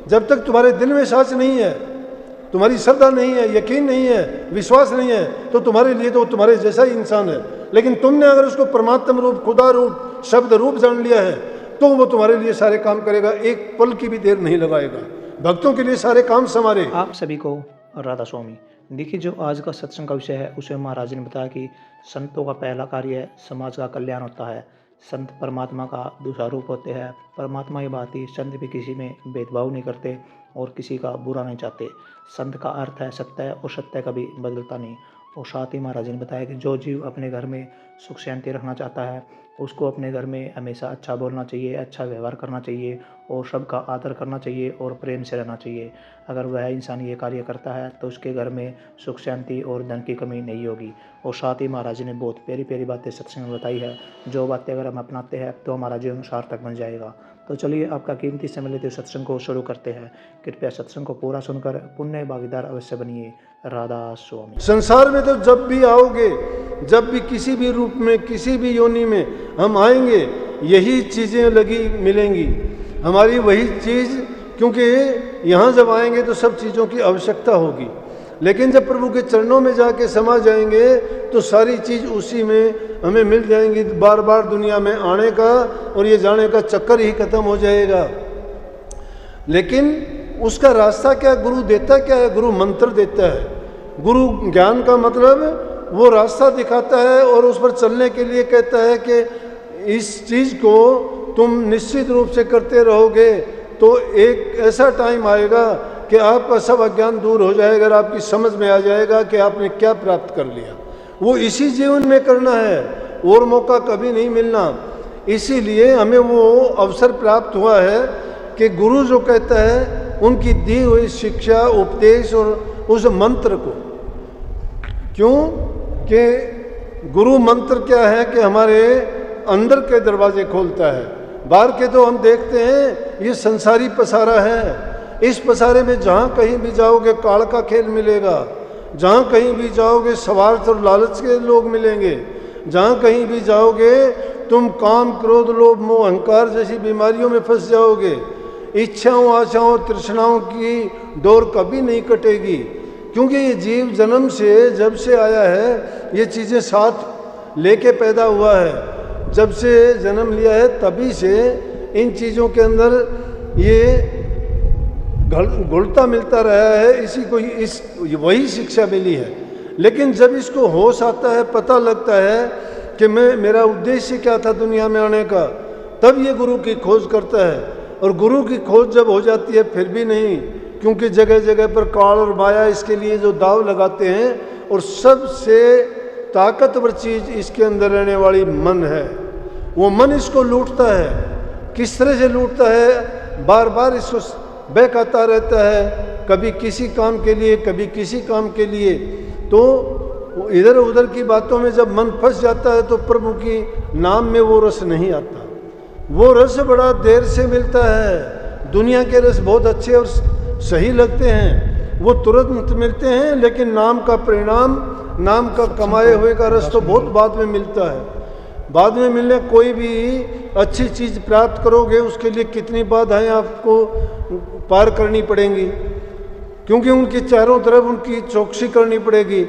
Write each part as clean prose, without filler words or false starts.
जब तक तुम्हारे दिल में सांस नहीं है, तुम्हारी श्रद्धा नहीं है, यकीन नहीं है, विश्वास नहीं है, तो तुम्हारे लिए तो तुम्हारे जैसा ही इंसान है। लेकिन तुमने अगर उसको परमात्मा रूप, खुदा रूप, शब्द रूप जान लिया है, तो वो तुम्हारे लिए सारे काम करेगा, एक पल की भी देर नहीं लगाएगा, भक्तों के लिए सारे काम संवारे। आप सभी को राधा स्वामी। देखिए, जो आज का सत्संग का विषय है उसमें महाराज ने बताया कि संतों का पहला कार्य समाज का कल्याण होता है। संत परमात्मा का दूसरा रूप होते हैं। परमात्मा की बात ही, संत भी किसी में भेदभाव नहीं करते और किसी का बुरा नहीं चाहते। संत का अर्थ है सत्य, और सत्य कभी बदलता नहीं। और साथ ही महाराज ने बताया कि जो जीव अपने घर में सुख शांति रखना चाहता है, उसको अपने घर में हमेशा अच्छा बोलना चाहिए, अच्छा व्यवहार करना चाहिए और सबका आदर करना चाहिए और प्रेम से रहना चाहिए। अगर वह इंसान ये कार्य करता है तो उसके घर में सुख शांति और धन की कमी नहीं होगी। और साथ ही महाराज ने बहुत प्यारी प्यारी बातें सत्संग में बताई है। जो बातें अगर हम अपनाते हैं तो हमारा जीवन सार्थक बन जाएगा। तो चलिए, आपका कीमती समय लेते सत्संग को शुरू करते हैं। कृपया सत्संग को पूरा सुनकर पुण्य भागीदार अवश्य बनिए। राधा स्वामी। संसार में तो जब भी आओगे, जब भी किसी भी रूप में, किसी भी योनि में हम आएंगे, यही चीज़ें लगी मिलेंगी, हमारी वही चीज़, क्योंकि यहाँ जब आएंगे तो सब चीज़ों की आवश्यकता होगी। लेकिन जब प्रभु के चरणों में जाके समा जाएंगे तो सारी चीज़ उसी में हमें मिल जाएंगी। बार बार दुनिया में आने का और ये जाने का चक्कर ही खत्म हो जाएगा। लेकिन उसका रास्ता क्या, गुरु देता क्या है? गुरु मंत्र देता है। गुरु ज्ञान का मतलब वो रास्ता दिखाता है और उस पर चलने के लिए कहता है कि इस चीज़ को तुम निश्चित रूप से करते रहोगे तो एक ऐसा टाइम आएगा कि आपका सब अज्ञान दूर हो जाएगा और आपकी समझ में आ जाएगा कि आपने क्या प्राप्त कर लिया। वो इसी जीवन में करना है, और मौका कभी नहीं मिलना। इसीलिए हमें वो अवसर प्राप्त हुआ है कि गुरु जो कहता है उनकी दी हुई शिक्षा, उपदेश और उस मंत्र को, क्यों कि गुरु मंत्र क्या है कि हमारे अंदर के दरवाजे खोलता है। बाहर के तो हम देखते हैं ये संसारी पसारा है। इस पसारे में जहाँ कहीं भी जाओगे काल का खेल मिलेगा, जहाँ कहीं भी जाओगे स्वार्थ और लालच के लोग मिलेंगे, जहाँ कहीं भी जाओगे तुम काम, क्रोध, लोभ, मोह, अहंकार जैसी बीमारियों में फंस जाओगे। इच्छाओं, आशाओं, तृष्णाओं की डोर कभी नहीं कटेगी, क्योंकि ये जीव जन्म से, जब से आया है, ये चीज़ें साथ लेके पैदा हुआ है। जब से जन्म लिया है तभी से इन चीज़ों के अंदर ये घुलता मिलता रहा है। इसी को वही शिक्षा मिली है। लेकिन जब इसको होश आता है, पता लगता है कि मेरा उद्देश्य क्या था दुनिया में आने का, तब ये गुरु की खोज करता है। और गुरु की खोज जब हो जाती है फिर भी नहीं, क्योंकि जगह जगह पर काल और माया इसके लिए जो दाव लगाते हैं, और सबसे ताकतवर चीज़ इसके अंदर रहने वाली मन है। वो मन इसको लूटता है। किस तरह से लूटता है? बार बार इसको बहकाता रहता है, कभी किसी काम के लिए, कभी किसी काम के लिए। तो इधर उधर की बातों में जब मन फंस जाता है तो प्रभु की नाम में वो रस नहीं आता। वो रस बड़ा देर से मिलता है। दुनिया के रस बहुत अच्छे और सही लगते हैं, वो तुरंत मिलते हैं, लेकिन नाम का परिणाम, नाम का कमाए हुए का रस तो बहुत बाद में मिलता है। बाद में मिलने, कोई भी अच्छी चीज़ प्राप्त करोगे उसके लिए कितनी बाधाएं आपको पार करनी पड़ेंगी, क्योंकि उनकी चारों तरफ उनकी चौकसी करनी पड़ेगी।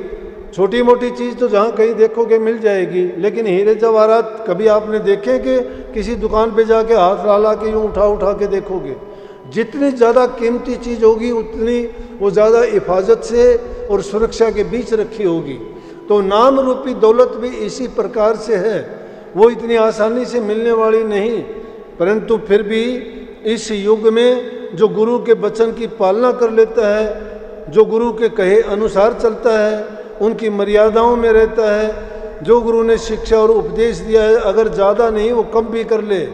छोटी मोटी चीज़ तो जहाँ कहीं देखोगे मिल जाएगी, लेकिन हीरे जवाहरात कभी आपने देखे कि किसी दुकान पे जाके हाथ ला के यूँ उठा उठा के देखोगे? जितनी ज़्यादा कीमती चीज़ होगी उतनी वो ज़्यादा हिफाजत से और सुरक्षा के बीच रखी होगी। तो नाम रूपी दौलत भी इसी प्रकार से है। वो इतनी आसानी से मिलने वाली नहीं, परंतु फिर भी इस युग में जो गुरु के वचन की पालना कर लेता है, जो गुरु के कहे अनुसार चलता है, उनकी मर्यादाओं में रहता है, जो गुरु ने शिक्षा और उपदेश दिया है, अगर ज़्यादा नहीं वो कम भी कर ले।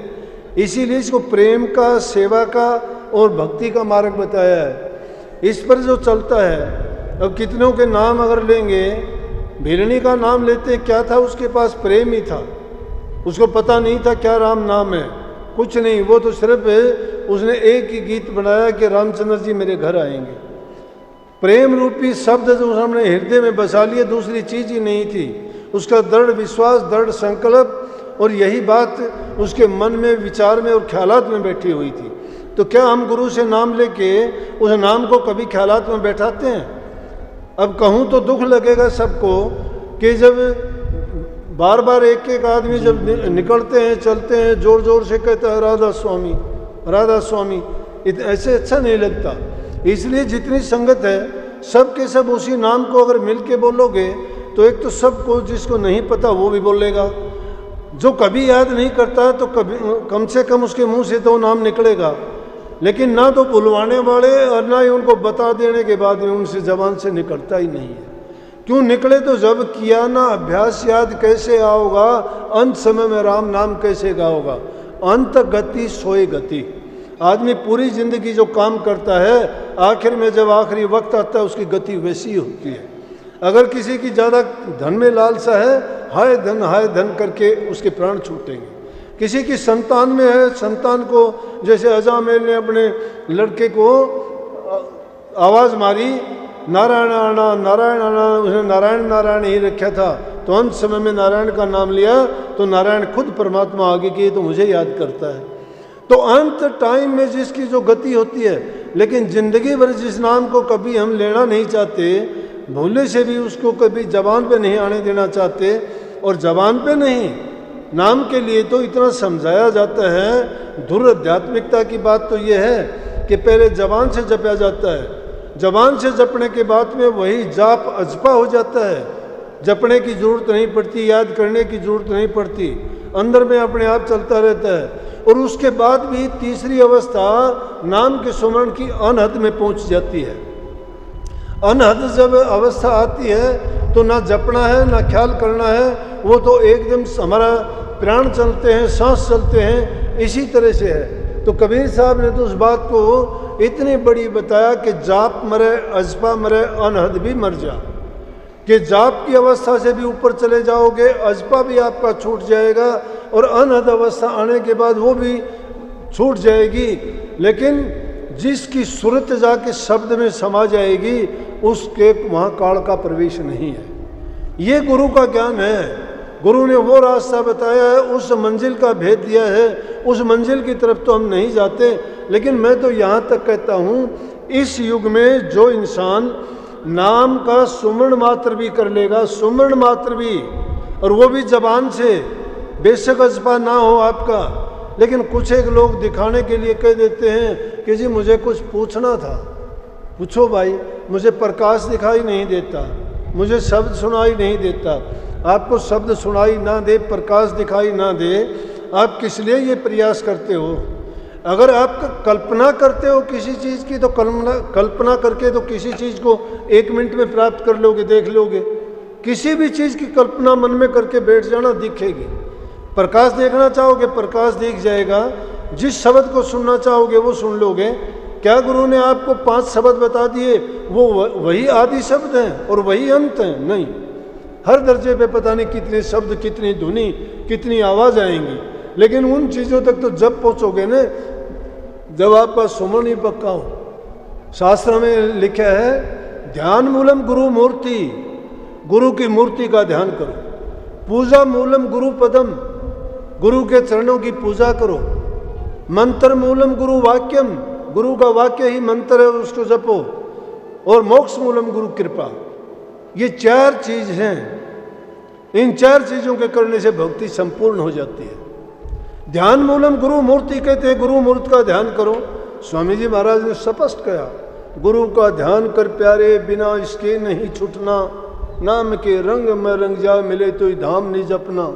इसीलिए इसको प्रेम का, सेवा का और भक्ति का मार्ग बताया है। इस पर जो चलता है, अब कितनों के नाम अगर लेंगे, भिरणी का नाम लेते, क्या था उसके पास? प्रेम ही था। उसको पता नहीं था क्या राम नाम है, कुछ नहीं। वो तो सिर्फ उसने एक ही गीत बनाया कि रामचंद्र जी मेरे घर आएंगे। प्रेम रूपी शब्द जो हमने हृदय में बसा लिए, दूसरी चीज़ ही नहीं थी। उसका दृढ़ विश्वास, दृढ़ संकल्प, और यही बात उसके मन में, विचार में और ख्यालात में बैठी हुई थी। तो क्या हम गुरु से नाम लेके उस नाम को कभी ख्यालात में बैठाते हैं? अब कहूँ तो दुख लगेगा सबको कि जब बार बार एक एक आदमी जब निकलते हैं, चलते हैं, जोर जोर से कहते हैं राधा स्वामी, राधा स्वामी, ऐसे अच्छा नहीं लगता। इसलिए जितनी संगत है सब के सब उसी नाम को अगर मिल के बोलोगे तो एक तो सबको, जिसको नहीं पता वो भी बोलेगा, जो कभी याद नहीं करता तो कभी कम से कम उसके मुंह से तो नाम निकलेगा। लेकिन ना तो बुलवाने वाले और ना ही उनको बता देने के बाद में उनसे जबान से निकलता ही नहीं है। क्यों निकले? तो जब किया ना अभ्यास याद कैसे आओगा, अंत समय में राम नाम कैसे गाओगा। अंत गति सोए गति। आदमी पूरी जिंदगी जो काम करता है आखिर में जब आखिरी वक्त आता है उसकी गति वैसी होती है। अगर किसी की ज़्यादा धन में लालसा है, हाय धन करके उसके प्राण छूटेंगे। किसी की संतान में है, संतान को जैसे अजामेल ने अपने लड़के को आवाज़ मारी नारायण आना, नारायण आना, उसने नारायण नारायण ही रखा था, तो अंत समय में नारायण का नाम लिया तो नारायण खुद परमात्मा आगे की तो मुझे याद करता है। तो अंत टाइम में जिसकी जो गति होती है, लेकिन जिंदगी भर जिस नाम को कभी हम लेना नहीं चाहते, भूले से भी उसको कभी जबान पे नहीं आने देना चाहते, और जबान पे नहीं, नाम के लिए तो इतना समझाया जाता है। धुर आध्यात्मिकता की बात तो ये है कि पहले जबान से जपया जाता है, जबान से जपने के बाद में वही जाप अजपा हो जाता है। जपने की जरूरत नहीं पड़ती, याद करने की जरूरत नहीं पड़ती, अंदर में अपने आप चलता रहता है। और उसके बाद भी तीसरी अवस्था नाम के सुमरण की अनहद में पहुंच जाती है। अनहद जब अवस्था आती है तो ना जपना है ना ख्याल करना है, वो तो एकदम हमारा प्राण चलते हैं, सांस चलते हैं, इसी तरह से है। तो कबीर साहब ने तो उस बात को इतनी बड़ी बताया कि जाप मरे, अजपा मरे, अनहद भी मर जा। कि जाप की अवस्था से भी ऊपर चले जाओगे, अजपा भी आपका छूट जाएगा, और अनहद अवस्था आने के बाद वो भी छूट जाएगी। लेकिन जिसकी सूरत जाके शब्द में समा जाएगी उसके वहाँ काल का प्रवेश नहीं है। ये गुरु का ज्ञान है। गुरु ने वो रास्ता बताया है, उस मंजिल का भेद दिया है। उस मंजिल की तरफ तो हम नहीं जाते, लेकिन मैं तो यहाँ तक कहता हूँ, इस युग में जो इंसान नाम का सुमरण मात्र भी कर लेगा, सुमरण मात्र भी, और वो भी जबान से, बेशक अजपा ना हो आपका, लेकिन कुछ एक लोग दिखाने के लिए कह देते हैं कि जी मुझे कुछ पूछना था। पूछो भाई, मुझे प्रकाश दिखाई नहीं देता, मुझे शब्द सुनाई नहीं देता। आपको शब्द सुनाई ना दे, प्रकाश दिखाई ना दे, आप किस लिए ये प्रयास करते हो? अगर आप कल्पना करते हो किसी चीज़ की, तो कल्पना करके तो किसी चीज़ को 1 मिनट में प्राप्त कर लोगे, देख लोगे। किसी भी चीज़ की कल्पना मन में करके बैठ जाना, दिखेगी। प्रकाश देखना चाहोगे, प्रकाश दिख जाएगा। जिस शब्द को सुनना चाहोगे वो सुन लोगे। क्या गुरु ने आपको 5 शब्द बता दिए वो वही आदि शब्द हैं और वही अंत हैं? नहीं, हर दर्जे पे पता नहीं कितने शब्द, कितनी धुनी, कितनी आवाज़ आएंगी, लेकिन उन चीज़ों तक तो जब पहुँचोगे न, जब आपका सुमरण ही पक्का हो। शास्त्र में लिखा है, ध्यान मूलम गुरु मूर्ति, गुरु की मूर्ति का ध्यान करो। पूजा मूलम गुरु पदम, गुरु के चरणों की पूजा करो। मंत्र मूलम गुरु वाक्यम, गुरु का वाक्य ही मंत्र है, उसको जपो। और मोक्ष मूलम गुरु कृपा। ये 4 चीज हैं। इन 4 चीजों के करने से भक्ति संपूर्ण हो जाती है। ध्यान मूलम गुरु मूर्ति कहते हैं, गुरु मूर्ति का ध्यान करो। स्वामी जी महाराज ने स्पष्ट कहा, गुरु का ध्यान कर प्यारे, बिना इसके नहीं छूटना। नाम के रंग में रंग जा, मिले तो धाम नहीं जपना।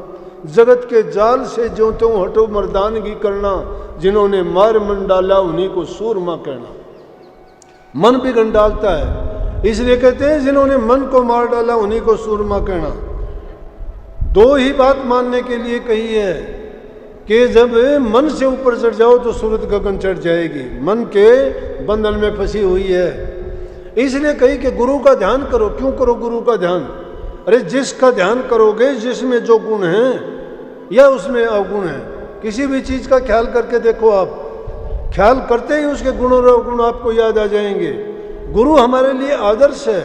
जगत के जाल से जो त्यों हटो मर्दानगी करना। जिन्होंने मार मन डाला उन्हीं को सूरमा कहना। मन बिगड़ डालता है, इसलिए कहते हैं जिन्होंने मन को मार डाला उन्हीं को सूरमा कहना। 2 ही बात मानने के लिए कही है कि जब मन से ऊपर चढ़ जाओ तो सूरत गगन चढ़ जाएगी। मन के बंधन में फंसी हुई है, इसलिए कही कि गुरु का ध्यान करो। क्यों करो गुरु का ध्यान? अरे जिसका ध्यान करोगे, जिसमें जो गुण है या उसमें अवगुण है, किसी भी चीज़ का ख्याल करके देखो। आप ख्याल करते ही उसके गुण और अवगुण आपको याद आ जाएंगे। गुरु हमारे लिए आदर्श है,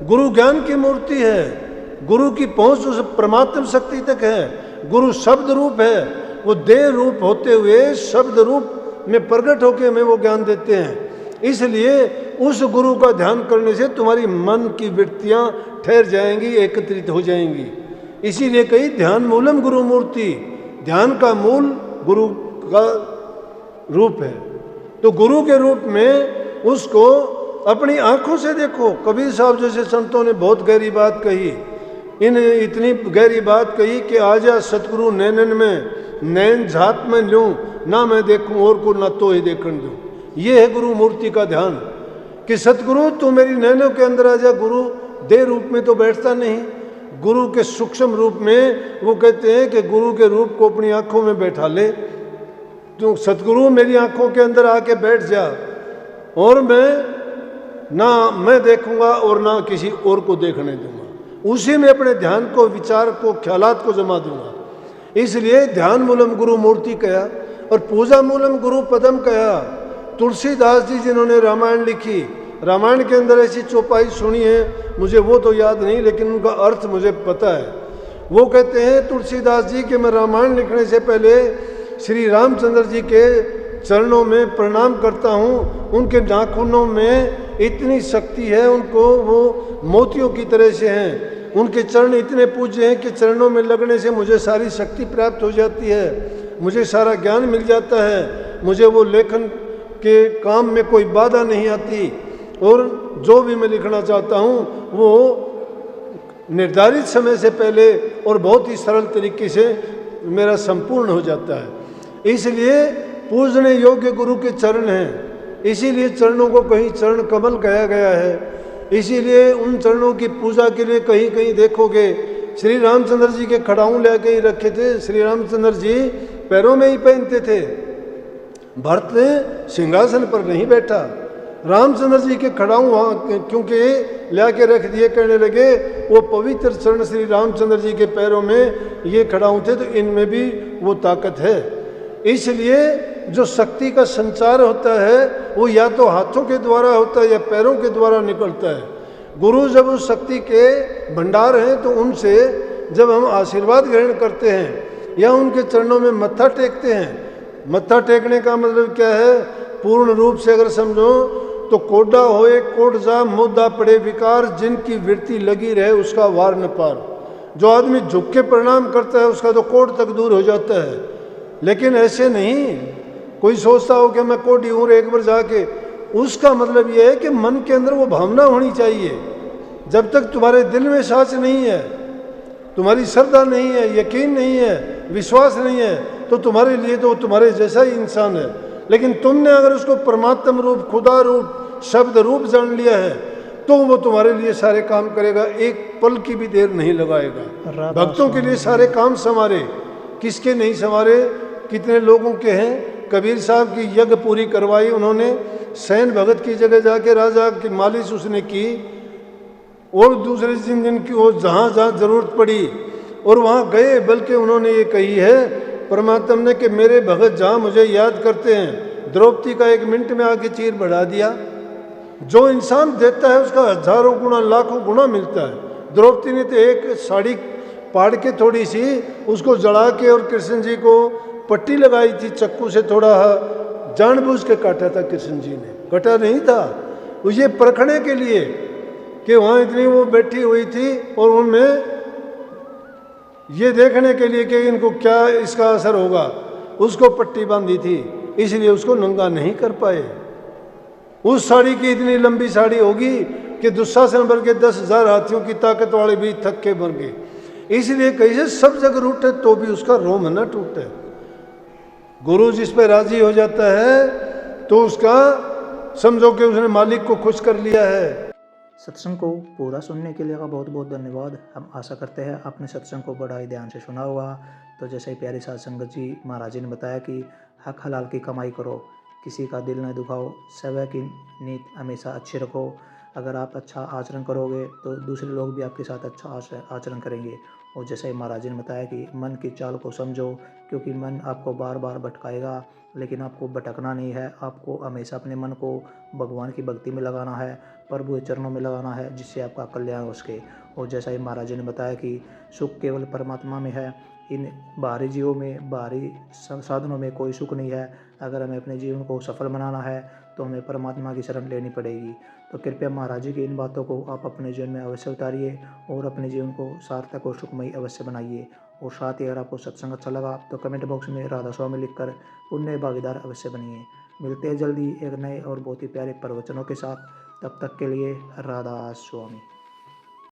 गुरु ज्ञान की मूर्ति है, गुरु की पहुंच उस परमात्म शक्ति तक है। गुरु शब्द रूप है, वो देह रूप होते हुए शब्द रूप में प्रकट होकर हमें वो ज्ञान देते हैं। इसलिए उस गुरु का ध्यान करने से तुम्हारी मन की वृत्तियां ठहर जाएंगी, एकत्रित हो जाएंगी। इसीलिए कही ध्यान मूलम गुरु मूर्ति, ध्यान का मूल गुरु का रूप है। तो गुरु के रूप में उसको अपनी आंखों से देखो। कबीर साहब जैसे संतों ने बहुत गहरी बात कही, इतनी गहरी बात कही कि आजा सतगुरु नैनन में, नैन झात में लूं, ना मैं देखूं और को ना तो ही देखने दूं। ये है गुरु मूर्ति का ध्यान कि सतगुरु तू मेरी नैनों के अंदर आ जा। गुरु देह रूप में तो बैठता नहीं, गुरु के सूक्ष्म रूप में वो कहते हैं कि गुरु के रूप को अपनी आंखों में बैठा ले। तो सतगुरु मेरी आंखों के अंदर आके बैठ जा और मैं देखूंगा और ना किसी और को देखने दूंगा। उसी में अपने ध्यान को, विचार को, ख्यालात को जमा दूंगा। इसलिए ध्यान मूलम गुरु मूर्ति कहा और पूजा मूलम गुरु पदम कहा। तुलसीदास जी जिन्होंने रामायण लिखी, रामायण के अंदर ऐसी चौपाई सुनी है, मुझे वो तो याद नहीं लेकिन उनका अर्थ मुझे पता है। वो कहते हैं तुलसीदास जी कि मैं रामायण लिखने से पहले श्री रामचंद्र जी के चरणों में प्रणाम करता हूँ। उनके नाखूनों में इतनी शक्ति है, उनको वो मोतियों की तरह से हैं। उनके चरण इतने पूज्य हैं कि चरणों में लगने से मुझे सारी शक्ति प्राप्त हो जाती है, मुझे सारा ज्ञान मिल जाता है, मुझे वो लेखन के काम में कोई बाधा नहीं आती और जो भी मैं लिखना चाहता हूँ वो निर्धारित समय से पहले और बहुत ही सरल तरीके से मेरा संपूर्ण हो जाता है। इसलिए पूजने योग्य गुरु के चरण हैं, इसीलिए चरणों को कहीं चरण कमल कहा गया है। इसीलिए उन चरणों की पूजा के लिए कहीं कहीं देखोगे श्री रामचंद्र जी के खड़ाऊं लेके ही रखे थे। श्री रामचंद्र जी पैरों में ही पहनते थे, भरत ने सिंहासन पर नहीं बैठा। रामचंद्र जी के खड़ाऊं वहाँ क्योंकि ला के रख दिए, कहने लगे वो पवित्र चरण श्री रामचंद्र जी के पैरों में ये खड़ाऊं थे, तो इनमें भी वो ताकत है। इसलिए जो शक्ति का संचार होता है वो या तो हाथों के द्वारा होता है या पैरों के द्वारा निकलता है। गुरु जब उस शक्ति के भंडार हैं तो उनसे जब हम आशीर्वाद ग्रहण करते हैं या उनके चरणों में मत्था टेकते हैं, मत्था टेकने का मतलब क्या है? पूर्ण रूप से अगर समझो तो कोडा होए कोड जा मुद्दा पड़े विकार, जिनकी वृत्ति लगी रहे उसका वार न पार। जो आदमी झुक के प्रणाम करता है उसका तो कोड तक दूर हो जाता है, लेकिन ऐसे नहीं। कोई सोचता हो कि मैं कोडी हूँ एक बार जाके, उसका मतलब यह है कि मन के अंदर वो भावना होनी चाहिए। जब तक तुम्हारे दिल में सांस नहीं है, तुम्हारी श्रद्धा नहीं है, यकीन नहीं है, विश्वास नहीं है, तो तुम्हारे लिए तो तुम्हारे जैसा ही इंसान है। लेकिन तुमने अगर उसको परमात्म रूप, खुदा रूप, शब्द रूप जान लिया है तो वो तुम्हारे लिए सारे काम करेगा, एक पल की भी देर नहीं लगाएगा। भक्तों के लिए सारे काम संवारे, किसके नहीं संवारे? कितने लोगों के हैं। कबीर साहब की यज्ञ पूरी करवाई उन्होंने, सैन भगत की जगह जाके राजा की मालिश उसने की और दूसरे दिन की वो जहाँ जहाँ जरूरत पड़ी और वहाँ गए। बल्कि उन्होंने ये कही है परमात्मा ने कि मेरे भगत जहाँ मुझे याद करते हैं, द्रौपदी का 1 मिनट में आके चीर बढ़ा दिया। जो इंसान देता है उसका हजारों गुना, लाखों गुना मिलता है। द्रौपदी ने तो एक साड़ी पाड़ के थोड़ी सी उसको जला के और कृष्ण जी को पट्टी लगाई थी चक्कू से, थोड़ा जानबूझ के काटा था कृष्ण जी ने, कटा नहीं था। वो ये परखने के लिए कि वहाँ इतनी वो बैठी हुई थी और उनमें ये देखने के लिए कि इनको क्या इसका असर होगा, उसको पट्टी बांधी थी, इसलिए उसको नंगा नहीं कर पाए। उस साड़ी की इतनी लंबी साड़ी होगी कि दुशासन भर के 10,000 हाथियों की ताकत वाले भी थक के बन गए। इसलिए कैसे सब जगह रूठे तो भी उसका रोम न टूटे। गुरु जिस पे राजी हो जाता है तो उसका समझो कि उसने मालिक को खुश कर लिया है। सत्संग को पूरा सुनने के लिए का बहुत बहुत धन्यवाद। हम आशा करते हैं आपने सत्संग को बड़ा ही ध्यान से सुना होगा। तो जैसे ही प्यारी साध संगत जी महाराज जी ने बताया कि हक हलाल की कमाई करो, किसी का दिल न दुखाओ, सेवा की नीत हमेशा अच्छी रखो। अगर आप अच्छा आचरण करोगे तो दूसरे लोग भी आपके साथ अच्छा आचरण करेंगे। और जैसे ही महाराज जी ने बताया कि मन की चाल को समझो, क्योंकि मन आपको बार बार भटकाएगा, लेकिन आपको भटकना नहीं है। आपको हमेशा अपने मन को भगवान की भक्ति में लगाना है, प्रभु के चरणों में लगाना है, जिससे आपका कल्याण हो सके। और जैसा ही महाराज जी ने बताया कि सुख केवल परमात्मा में है, इन बाहरी जीवों में, बाहरी साधनों में कोई सुख नहीं है। अगर हमें अपने जीवन को सफल बनाना है तो हमें परमात्मा की शरण लेनी पड़ेगी। तो कृपया महाराज जी की इन बातों को आप अपने जीवन में अवश्य उतारिए और अपने जीवन को सार्थक और सुखमयी अवश्य बनाइए। और साथ ही अगर आपको सत्संग अच्छा लगा तो कमेंट बॉक्स में राधा स्वामी लिखकर पुण्य भागीदार अवश्य बनिए। मिलते हैं जल्दी एक नए और बहुत ही प्यारे प्रवचनों के साथ। तब तक के लिए राधा स्वामी।